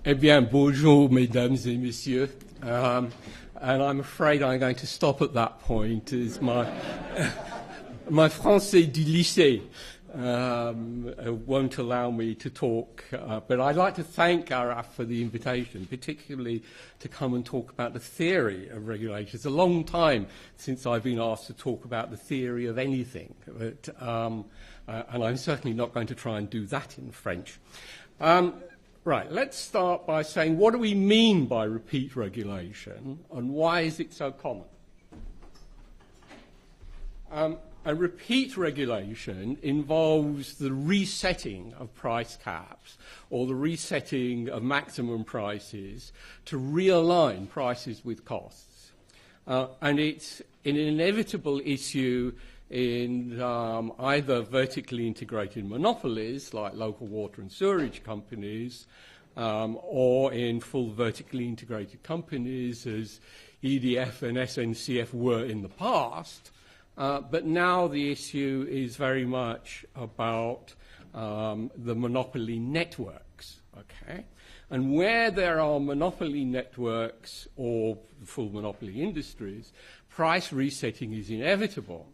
Eh bien, bonjour, mesdames et messieurs. And I'm afraid I'm going to stop at that point, as my français du lycée won't allow me to talk. But I'd like to thank ARAF for the invitation, particularly to come and talk about the theory of regulators. It's a long time since I've been asked to talk about the theory of anything, but, and I'm certainly not going to try and do that in French. Right, let's start by saying, what do we mean by repeat regulation, and why is it so common? A repeat regulation involves the resetting of price caps or the resetting of maximum prices to realign prices with costs. And it's an inevitable issue in either vertically integrated monopolies like local water and sewerage companies or in full vertically integrated companies as EDF and SNCF were in the past. But now the issue is very much about the monopoly networks, okay? And where there are monopoly networks or full monopoly industries, price resetting is inevitable.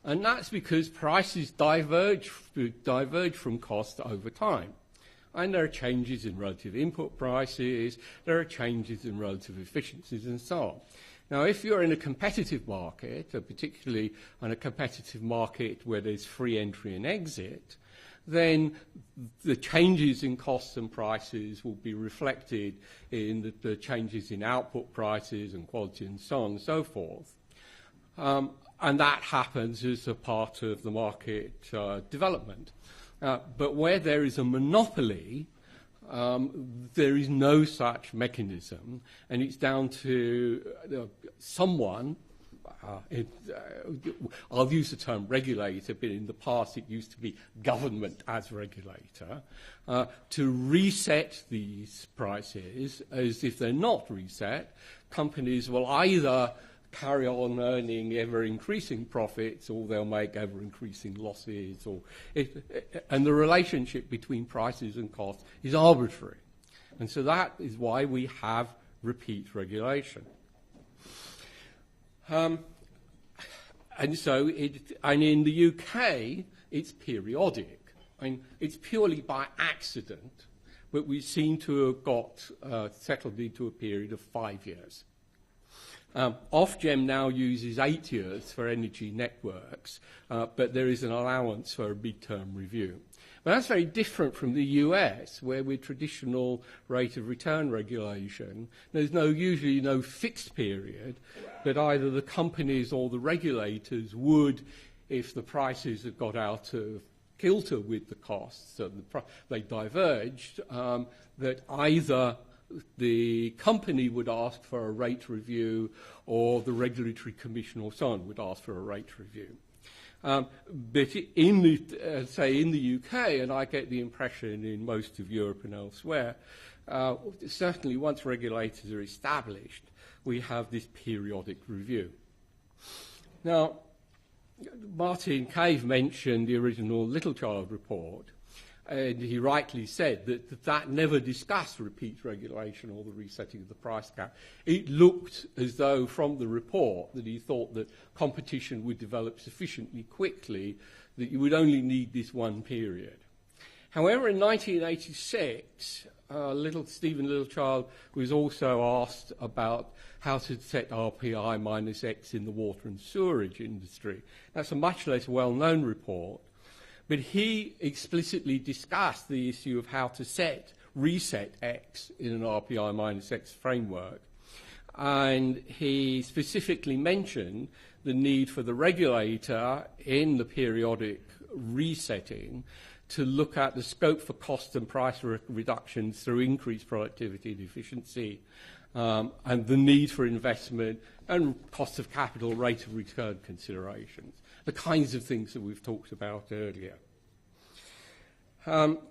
And that's because prices diverge from cost over time. And there are changes in relative input prices, there are changes in relative efficiencies and so on. Now, if you're in a competitive market, particularly in a competitive market where there's free entry and exit, then the changes in costs and prices will be reflected in the changes in output prices and quality and so on and so forth. And that happens as a part of the market development. But where there is a monopoly, there is no such mechanism, and it's down to someone, I'll use the term regulator, but in the past it used to be government as regulator, to reset these prices, as if they're not reset, companies will either carry on earning ever-increasing profits, or they'll make ever-increasing losses, and the relationship between prices and costs is arbitrary. And so that is why we have repeat regulation. And in the UK, it's periodic. I mean, it's purely by accident, but we seem to have got settled into a period of 5 years. Ofgem now uses 8 years for energy networks, but there is an allowance for a mid-term review. But that's very different from the US, where with traditional rate of return regulation, there's usually no fixed period, but either the companies or the regulators would, if the prices have got out of kilter with the costs, so they diverged, that either the company would ask for a rate review or the regulatory commission or so on would ask for a rate review. But in the UK, and I get the impression in most of Europe and elsewhere, certainly once regulators are established, we have this periodic review. Now, Martin Cave mentioned the original Littlechild report, and he rightly said that never discussed repeat regulation or the resetting of the price cap. It looked as though from the report that he thought that competition would develop sufficiently quickly that you would only need this one period. However, in 1986, Stephen Littlechild was also asked about how to set RPI minus X in the water and sewerage industry. That's a much less well-known report. But he explicitly discussed the issue of how to reset X in an RPI minus X framework. And he specifically mentioned the need for the regulator in the periodic resetting to look at the scope for cost and price reductions through increased productivity and efficiency, and the need for investment and cost of capital, rate of return considerations, the kinds of things that we've talked about earlier. But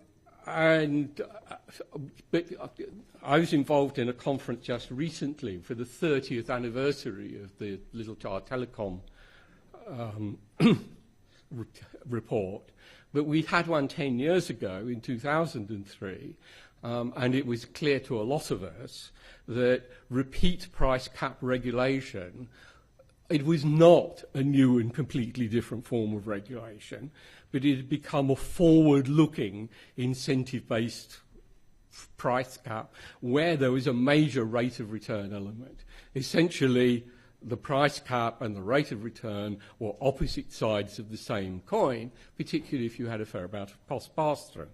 I was involved in a conference just recently for the 30th anniversary of the Littlechild Telecom report, but we had one 10 years ago in 2003, and it was clear to a lot of us that repeat price cap regulation, it was not a new and completely different form of regulation, but it had become a forward-looking, incentive-based price cap where there was a major rate of return element. Essentially, the price cap and the rate of return were opposite sides of the same coin, particularly if you had a fair amount of cost pass-through.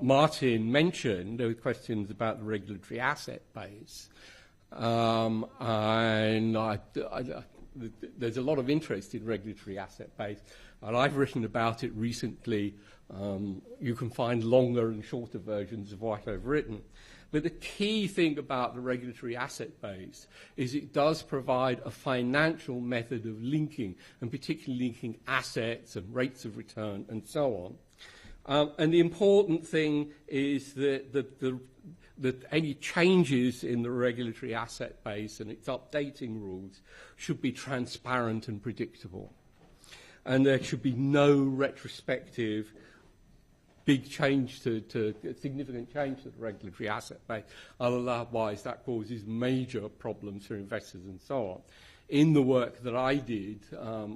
Martin mentioned there were questions about the regulatory asset base. There's a lot of interest in regulatory asset base, and I've written about it recently. You can find longer and shorter versions of what I've written. But the key thing about the regulatory asset base is it does provide a financial method of linking, and particularly linking assets and rates of return and so on. And the important thing is that any changes in the regulatory asset base and its updating rules should be transparent and predictable. And there should be no retrospective big change significant change to the regulatory asset base. Otherwise, that causes major problems for investors and so on. In the work that I did,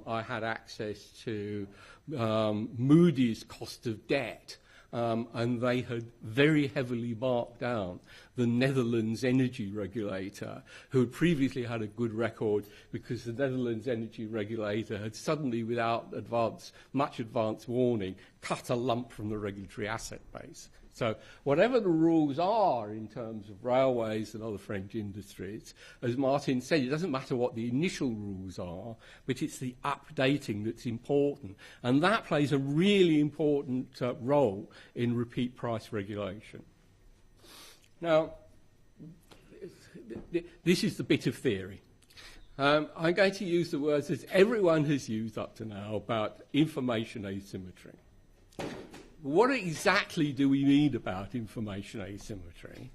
I had access to Moody's cost of debt, and they had very heavily marked down the Netherlands energy regulator, who had previously had a good record because the Netherlands energy regulator had suddenly, without much advance warning, cut a lump from the regulatory asset base. So whatever the rules are in terms of railways and other French industries, as Martin said, it doesn't matter what the initial rules are, but it's the updating that's important. And that plays a really important role in repeat price regulation. Now, this is the bit of theory. I'm going to use the words that everyone has used up to now about information asymmetry. What exactly do we mean about information asymmetry?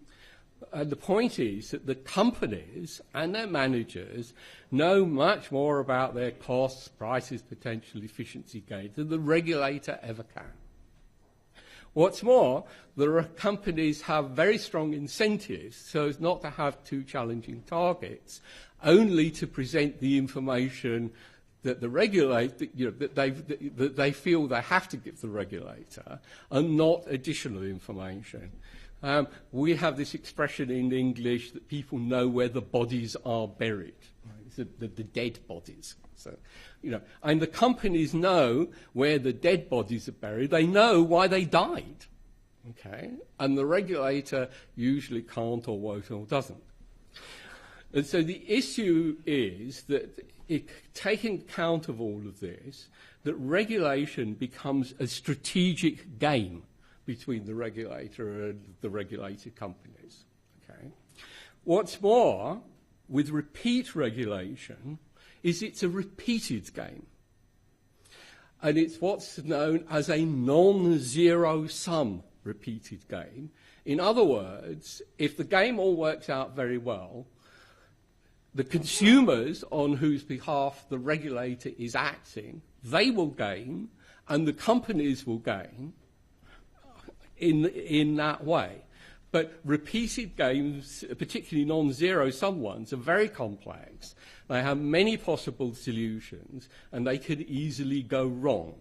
The point is that the companies and their managers know much more about their costs, prices, potential efficiency gains than the regulator ever can. What's more, the companies have very strong incentives so as not to have too challenging targets, only to present the information that the regulator, that they feel they have to give the regulator, and not additional information. We have this expression in English that people know where the bodies are buried, right? the dead bodies. So, and the companies know where the dead bodies are buried. They know why they died, okay? And the regulator usually can't or won't or doesn't. And so the issue is that, taking account of all of this, that regulation becomes a strategic game between the regulator and the regulated companies. Okay? What's more, with repeat regulation, is it's a repeated game. And it's what's known as a non-zero sum repeated game. In other words, if the game all works out very well, the consumers on whose behalf the regulator is acting, they will gain, and the companies will gain in that way. But repeated games, particularly non-zero sum ones, are very complex. They have many possible solutions, and they could easily go wrong.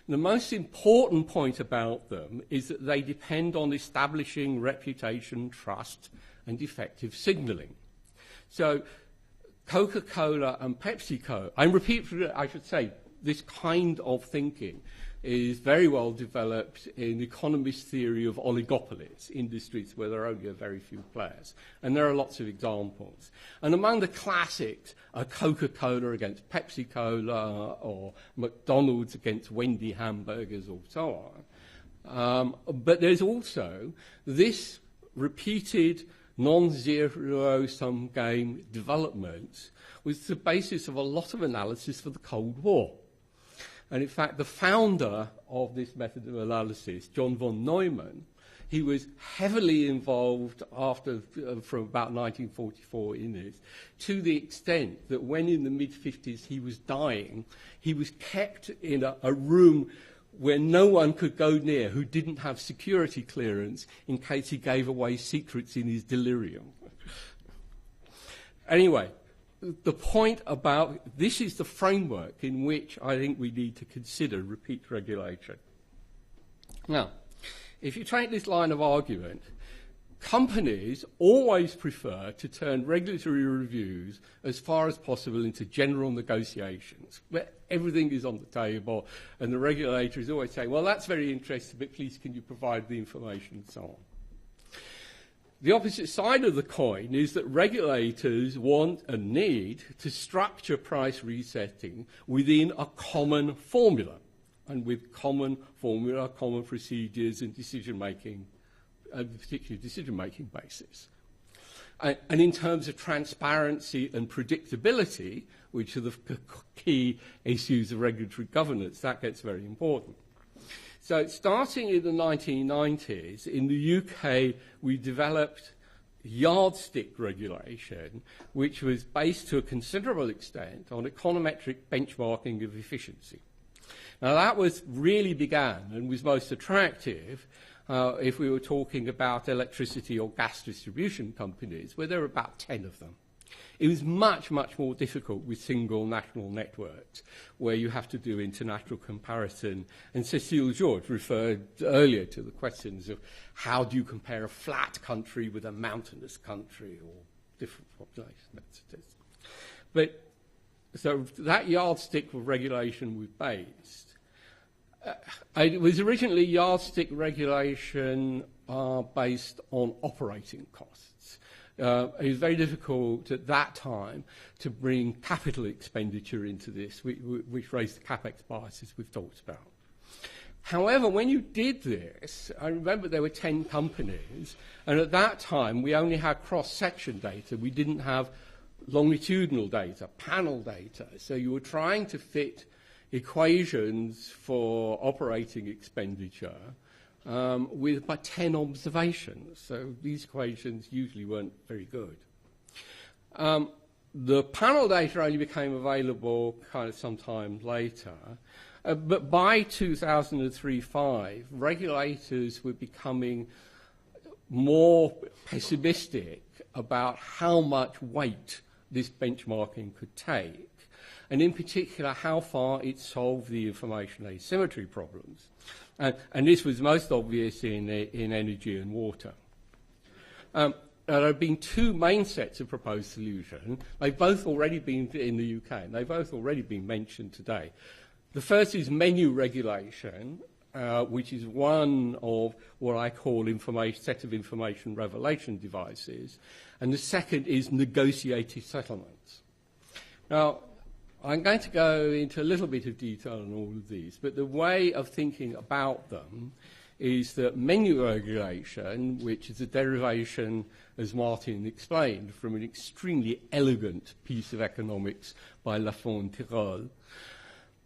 The most important point about them is that they depend on establishing reputation, trust, and effective signalling. So Coca-Cola and PepsiCo, I should say, this kind of thinking is very well developed in economist theory of oligopolies, industries where there are only a very few players. And there are lots of examples. And among the classics are Coca-Cola against Pepsi-Cola, or McDonald's against Wendy hamburgers, or so on. But there's also this repeated non-zero-sum game development was the basis of a lot of analysis for the Cold War. And in fact, the founder of this method of analysis, John von Neumann, he was heavily involved from about 1944 in this, to the extent that when in the mid-50s he was dying, he was kept in a room where no one could go near who didn't have security clearance in case he gave away secrets in his delirium. Anyway, the point about this is the framework in which I think we need to consider repeat regulation. Now, if you take this line of argument, companies always prefer to turn regulatory reviews as far as possible into general negotiations, where everything is on the table, and the regulator is always saying, well, that's very interesting, but please can you provide the information and so on. The opposite side of the coin is that regulators want and need to structure price resetting within a common formula, and with common formula, common procedures and decision-making, particularly decision-making basis. And in terms of transparency and predictability, which are the key issues of regulatory governance, that gets very important. So starting in the 1990s, in the UK, we developed yardstick regulation, which was based to a considerable extent on econometric benchmarking of efficiency. Now, that really began and was most attractive if we were talking about electricity or gas distribution companies, where there were about 10 of them. It was much, much more difficult with single national networks, where you have to do international comparison. And Cécile Georges referred earlier to the questions of how do you compare a flat country with a mountainous country or different populations. But so that yardstick of regulation was based. It was originally yardstick regulation based on operating costs. It was very difficult at that time to bring capital expenditure into this, which raised the capex biases we've talked about. However, when you did this, I remember there were 10 companies, and at that time we only had cross-section data. We didn't have longitudinal data, panel data. So you were trying to fit equations for operating expenditure with about 10 observations. So these equations usually weren't very good. The panel data only became available kind of sometime later. But by 2003-05, regulators were becoming more pessimistic about how much weight this benchmarking could take, and in particular how far it solved the information asymmetry problems. And this was most obvious in energy and water. There have been two main sets of proposed solutions. They've both already been in the UK, and they've both already been mentioned today. The first is menu regulation, which is one of what I call set of information revelation devices, and the second is negotiated settlements. Now, I'm going to go into a little bit of detail on all of these, but the way of thinking about them is that menu regulation, which is a derivation, as Martin explained, from an extremely elegant piece of economics by Lafont-Tirole.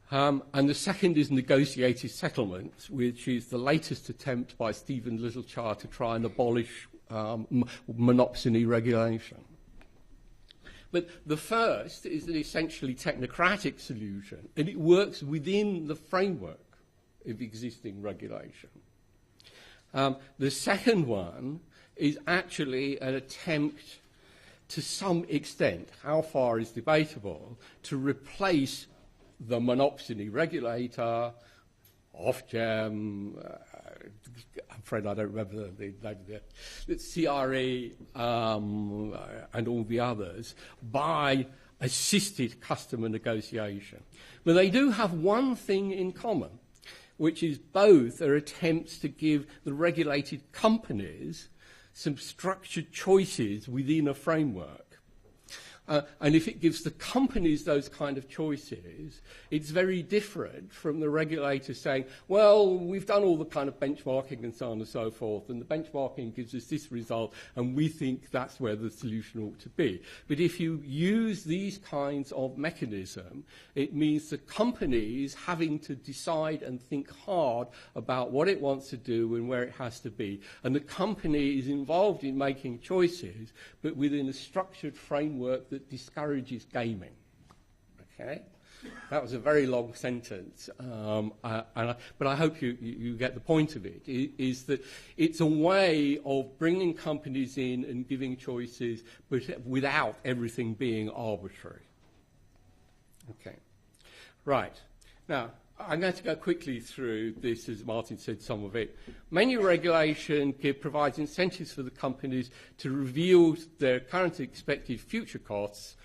And the second is negotiated settlements, which is the latest attempt by Stephen Littlechar to try and abolish monopsony regulation. But the first is an essentially technocratic solution, and it works within the framework of existing regulation. The second one is actually an attempt, to some extent, how far is debatable, to replace the monopsony regulator, Ofgem, I'm afraid I don't remember the CRE and all the others, by assisted customer negotiation. But they do have one thing in common, which is both are attempts to give the regulated companies some structured choices within a framework. And if it gives the companies those kind of choices, it's very different from the regulator saying, well, we've done all the kind of benchmarking and so on and so forth, and the benchmarking gives us this result, and we think that's where the solution ought to be. But if you use these kinds of mechanism, it means the company is having to decide and think hard about what it wants to do and where it has to be. And the company is involved in making choices, but within a structured framework that discourages gaming. Okay? That was a very long sentence, but I hope you get the point of it, is that it's a way of bringing companies in and giving choices, but without everything being arbitrary. Okay. Right. Now, I'm going to go quickly through this, as Martin said, some of it. Menu regulation provides incentives for the companies to reveal their current expected future costs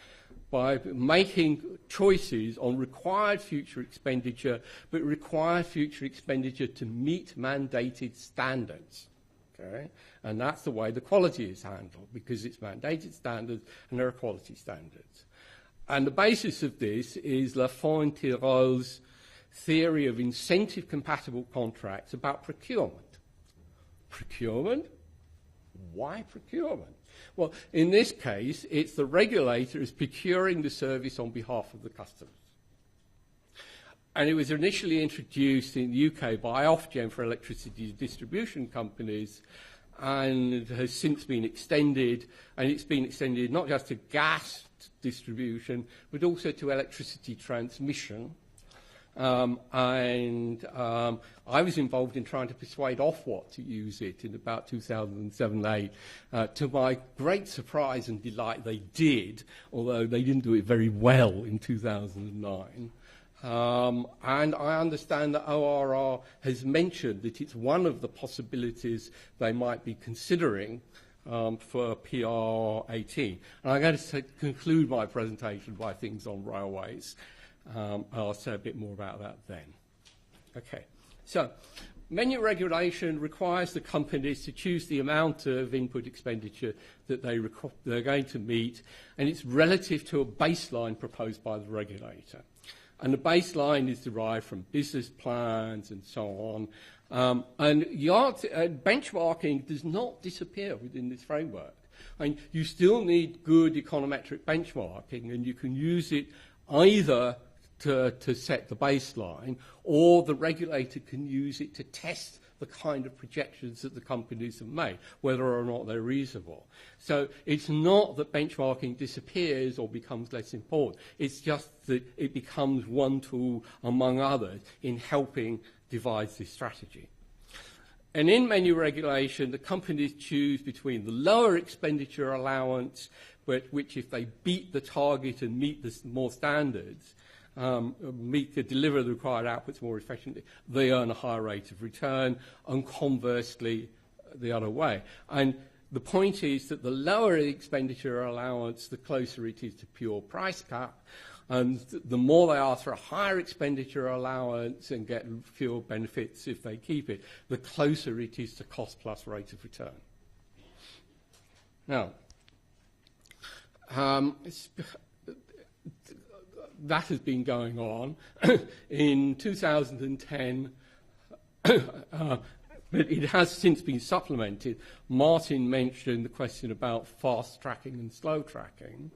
by making choices on required future expenditure, but required future expenditure to meet mandated standards. Okay? And that's the way the quality is handled, because it's mandated standards and there are quality standards. And the basis of this is La Fontaine's theory of incentive-compatible contracts about procurement. Procurement? Why procurement? Well, in this case, it's the regulator is procuring the service on behalf of the customers. And it was initially introduced in the UK by Ofgem for electricity distribution companies, and it has since been extended, and it's been extended not just to gas distribution, but also to electricity transmission. I was involved in trying to persuade Ofwat to use it in about 2007-8. To my great surprise and delight, they did, although they didn't do it very well in 2009. And I understand that ORR has mentioned that it's one of the possibilities they might be considering for PR18. And I'm going to conclude my presentation by things on railways. I'll say a bit more about that then. Okay, so menu regulation requires the companies to choose the amount of input expenditure that they're going to meet, and it's relative to a baseline proposed by the regulator. And the baseline is derived from business plans and so on. And benchmarking does not disappear within this framework. I mean, you still need good econometric benchmarking, and you can use it either to set the baseline, or the regulator can use it to test the kind of projections that the companies have made, whether or not they're reasonable. So it's not that benchmarking disappears or becomes less important. It's just that it becomes one tool among others in helping devise this strategy. And in menu regulation, the companies choose between the lower expenditure allowance, which if they beat the target and meet the more standards, deliver the required outputs more efficiently, they earn a higher rate of return, and conversely, the other way. And the point is that the lower the expenditure allowance, the closer it is to pure price cap, and the more they ask for a higher expenditure allowance and get fewer benefits if they keep it, the closer it is to cost plus rate of return. Now, that has been going on. In 2010, but it has since been supplemented. Martin mentioned the question about fast tracking and slow tracking,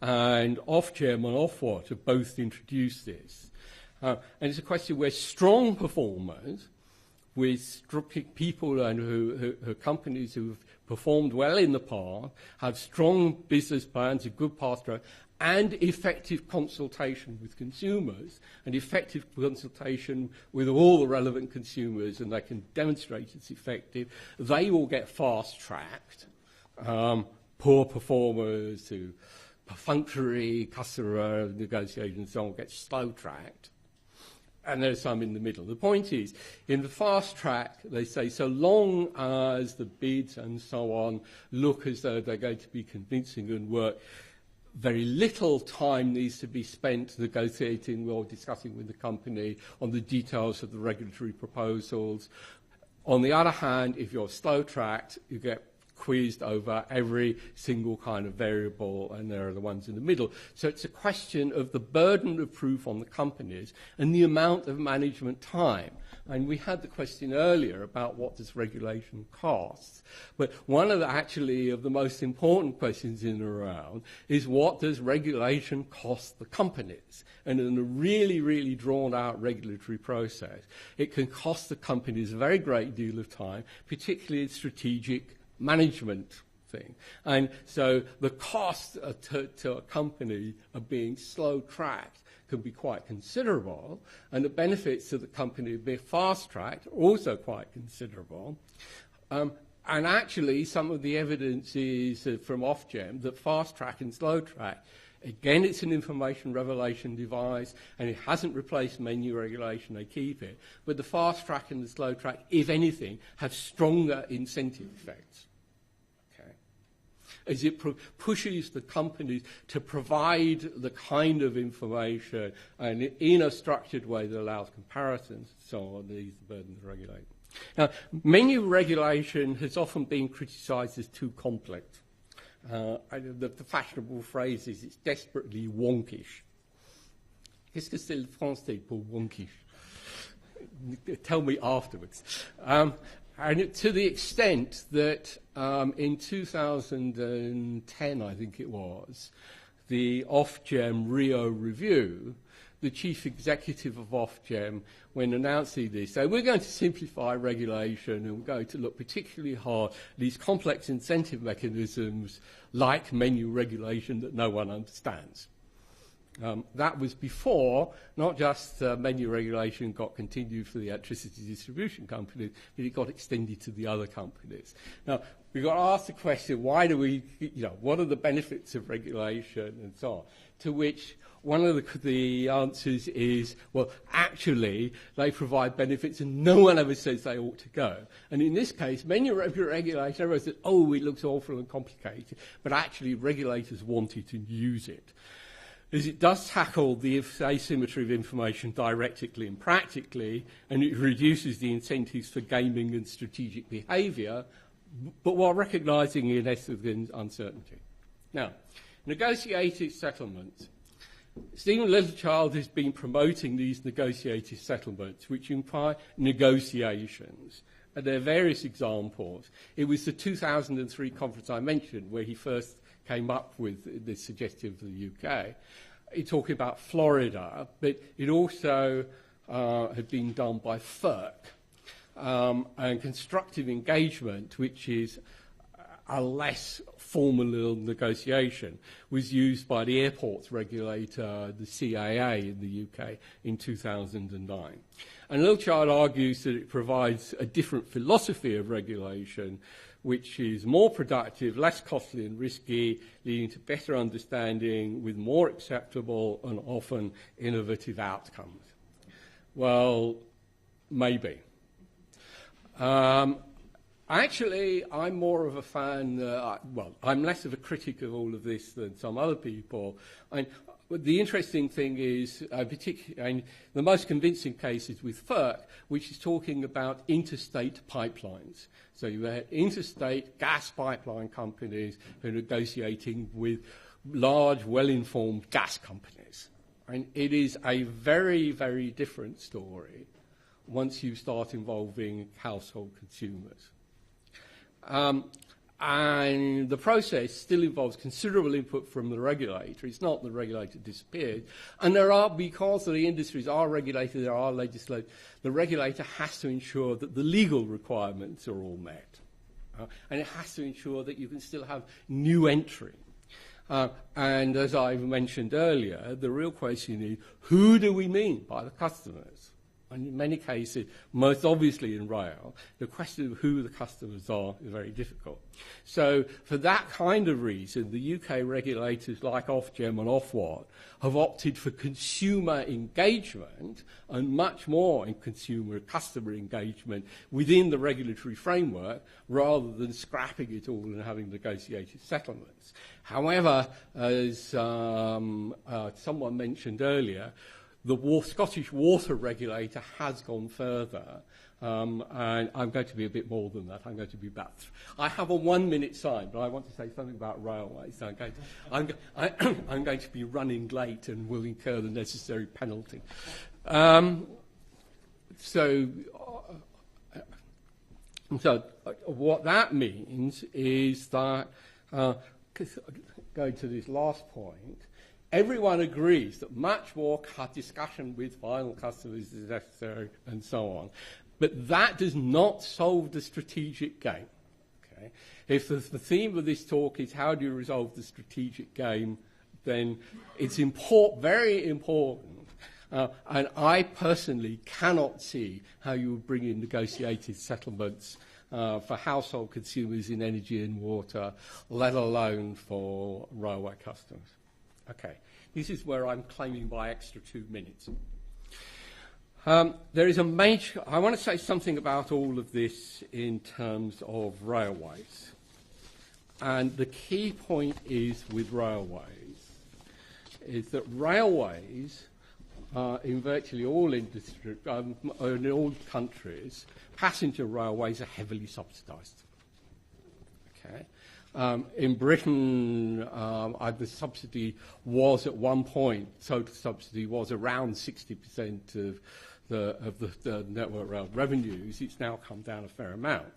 and Ofgem and Ofwat have both introduced this. And it's a question where strong performers, with people and who companies who have performed well in the past, have strong business plans, a good path track, and effective consultation with consumers, and effective consultation with all the relevant consumers, and they can demonstrate it's effective, they will get fast-tracked. Poor performers who perfunctory customer negotiations and so on get slow-tracked. And there's some in the middle. The point is, in the fast track, they say so long as the bids and so on look as though they're going to be convincing and work, very little time needs to be spent negotiating or discussing with the company on the details of the regulatory proposals. On the other hand, if you're slow-tracked, you get quizzed over every single kind of variable, and there are the ones in the middle. So it's a question of the burden of proof on the companies and the amount of management time. And we had the question earlier about what does regulation cost. But one of the most important questions in and around is what does regulation cost the companies? And in a really, really drawn-out regulatory process, it can cost the companies a very great deal of time, particularly in strategic management thing. And so the cost to a company of being slow-tracked can be quite considerable, and the benefits to the company of being fast-tracked are also quite considerable. And actually, some of the evidence is from Ofgem that fast-track and slow-track, again, it's an information revelation device, and it hasn't replaced menu regulation, they keep it. But the fast-track and the slow-track, if anything, have stronger incentive effects. As it pushes the companies to provide the kind of information and in a structured way that allows comparisons and so on, these the burden of regulation. Now, menu regulation has often been criticised as too complex. The fashionable phrase is it's desperately wonkish. Qu'est-ce que c'est le français pour wonkish? Tell me afterwards. And to the extent that in 2010, I think it was, the Ofgem Rio review, the chief executive of Ofgem, when announcing this, said, we're going to simplify regulation and we're going to look particularly hard at these complex incentive mechanisms like menu regulation that no one understands. That was before not just menu regulation got continued for the electricity distribution companies, but it got extended to the other companies. Now, we got asked the question, why do we, what are the benefits of regulation and so on? To which one of the answers is, well, actually, they provide benefits and no one ever says they ought to go. And in this case, menu regulation, everyone said, oh, it looks awful and complicated, but actually regulators wanted to use it. Is it does tackle the asymmetry of information directly and practically, and it reduces the incentives for gaming and strategic behaviour, but while recognising in essence uncertainty. Now, negotiated settlements. Stephen Littlechild has been promoting these negotiated settlements, which imply negotiations. And there are various examples. It was the 2003 conference I mentioned where he first came up with this suggestion for the UK. It's talking about Florida, but it also had been done by FERC. And constructive engagement, which is a less formal negotiation, was used by the airports regulator, the CAA in the UK, in 2009. And Littlechild argues that it provides a different philosophy of regulation, which is more productive, less costly and risky, leading to better understanding with more acceptable and often innovative outcomes. Well, maybe. Actually, I'm more of a fan, I'm less of a critic of all of this than some other people. The interesting thing is, particularly, the most convincing case is with FERC, which is talking about interstate pipelines. So you have interstate gas pipeline companies who are negotiating with large, well-informed gas companies. And it is a very, very different story once you start involving household consumers. And the process still involves considerable input from the regulator. It's not the regulator disappeared. And there are, because the industries are regulated, there are legislators, the regulator has to ensure that the legal requirements are all met. And it has to ensure that you can still have new entry. And as I mentioned earlier, the real question is, who do we mean by the customers? And in many cases, most obviously in rail, the question of who the customers are is very difficult. So for that kind of reason, the UK regulators like Ofgem and Ofwat have opted for consumer engagement and much more in customer engagement within the regulatory framework rather than scrapping it all and having negotiated settlements. However, as someone mentioned earlier, the Scottish water regulator has gone further, and I'm going to be a bit more than that. I'm going to be about. I have a 1 minute sign, but I want to say something about railways. So I'm going to be running late and will incur the necessary penalty. So what that means is that, going to this last point, everyone agrees that much more discussion with final customers is necessary and so on. But that does not solve the strategic game. Okay? If the theme of this talk is how do you resolve the strategic game, then it's very important. And I personally cannot see how you would bring in negotiated settlements for household consumers in energy and water, let alone for railway customers. Okay, this is where I'm claiming my extra 2 minutes. There is a major... I want to say something about all of this in terms of railways. And the key point is with railways, is that railways, in virtually all industries, in all countries, passenger railways are heavily subsidised. Okay. In Britain, the subsidy was at one point, total subsidy was around 60% of the network rail revenues. It's now come down a fair amount.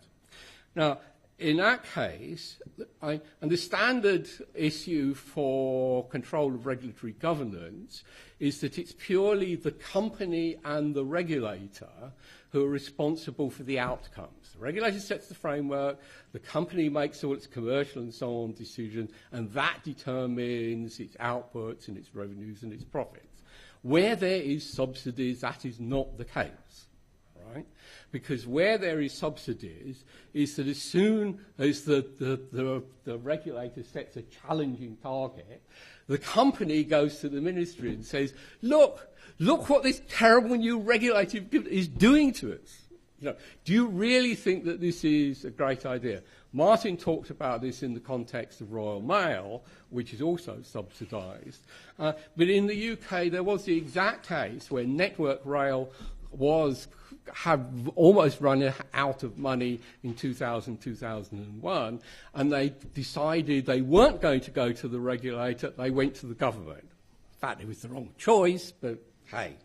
Now, in that case, and the standard issue for control of regulatory governance is that it's purely the company and the regulator who are responsible for the outcomes. The regulator sets the framework, the company makes all its commercial and so on decisions, and that determines its outputs and its revenues and its profits. Where there is subsidies, that is not the case, right? Because where there is subsidies is that as soon as the regulator sets a challenging target, the company goes to the ministry and says, look what this terrible new regulator is doing to us. Do you really think that this is a great idea? Martin talked about this in the context of Royal Mail, which is also subsidised. But in the UK, there was the exact case where Network Rail have almost run out of money in 2001, and they decided they weren't going to go to the regulator, they went to the government. In fact, it was the wrong choice, but hey.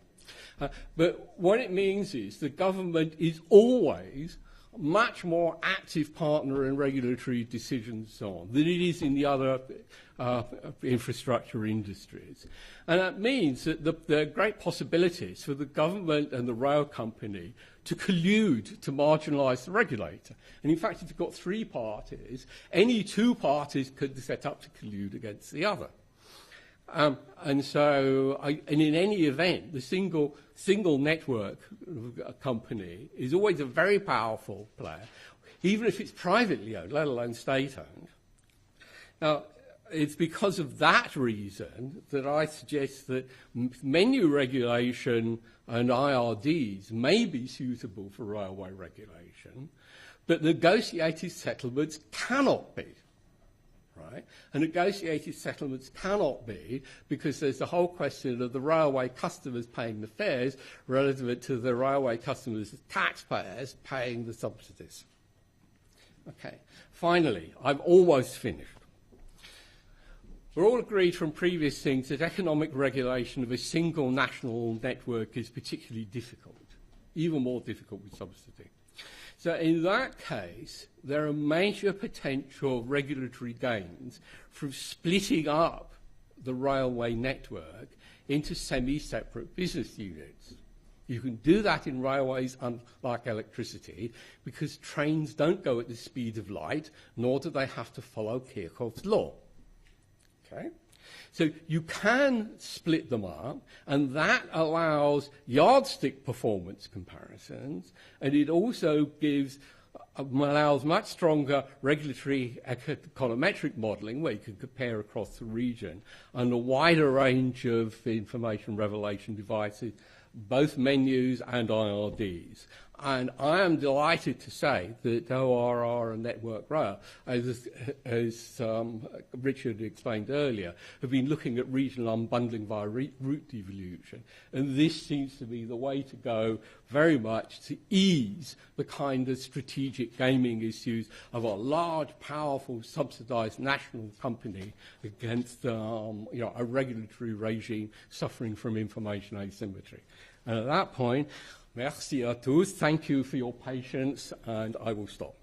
But what it means is the government is always a much more active partner in regulatory decisions and so on than it is in the other infrastructure industries. And that means that there are great possibilities for the government and the rail company to collude to marginalise the regulator. And in fact, if you've got three parties, any two parties could set up to collude against the other. And in any event, the single network company is always a very powerful player, even if it's privately owned, let alone state-owned. Now, it's because of that reason that I suggest that menu regulation and IRDs may be suitable for railway regulation, but negotiated settlements cannot be. Right? And negotiated settlements cannot be because there's the whole question of the railway customers paying the fares relative to the railway customers, the taxpayers, paying the subsidies. Okay. Finally, I'm almost finished. We're all agreed from previous things that economic regulation of a single national network is particularly difficult, even more difficult with subsidy. So in that case, there are major potential regulatory gains from splitting up the railway network into semi-separate business units. You can do that in railways, unlike electricity, because trains don't go at the speed of light, nor do they have to follow Kirchhoff's law. Okay? So you can split them up, and that allows yardstick performance comparisons, and it also allows much stronger regulatory econometric modelling, where you can compare across the region, and a wider range of information revelation devices, both menus and IRDs. And I am delighted to say that ORR and Network Rail, as Richard explained earlier, have been looking at regional unbundling via route devolution. And this seems to be the way to go very much to ease the kind of strategic gaming issues of a large, powerful, subsidised national company against a regulatory regime suffering from information asymmetry. And at that point, merci à tous. Thank you for your patience, and I will stop.